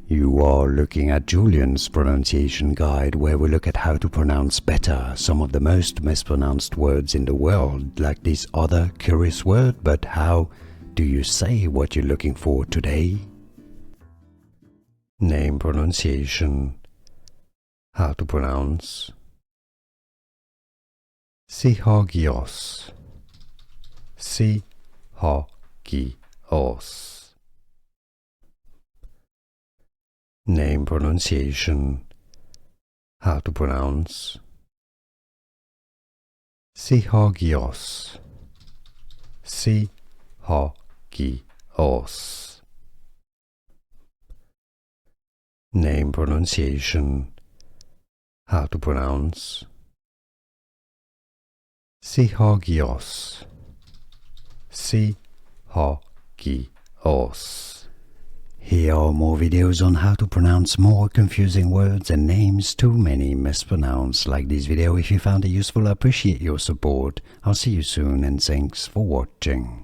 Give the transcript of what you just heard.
You are looking at Julian's pronunciation guide, where we look at how to pronounce better some of the most mispronounced words in the world, like this other curious word. But how do you say what you're looking for today? Name pronunciation. How to pronounce Psyhogios. Psyhogios. Name pronunciation. How to pronounce Psyhogios. Psyhogios. Name pronunciation. How to pronounce Psyhogios. Psyhogios. Here are more videos on how to pronounce more confusing words and names too many mispronounced. Like this video if you found it useful. I appreciate your support. I'll see you soon and thanks for watching.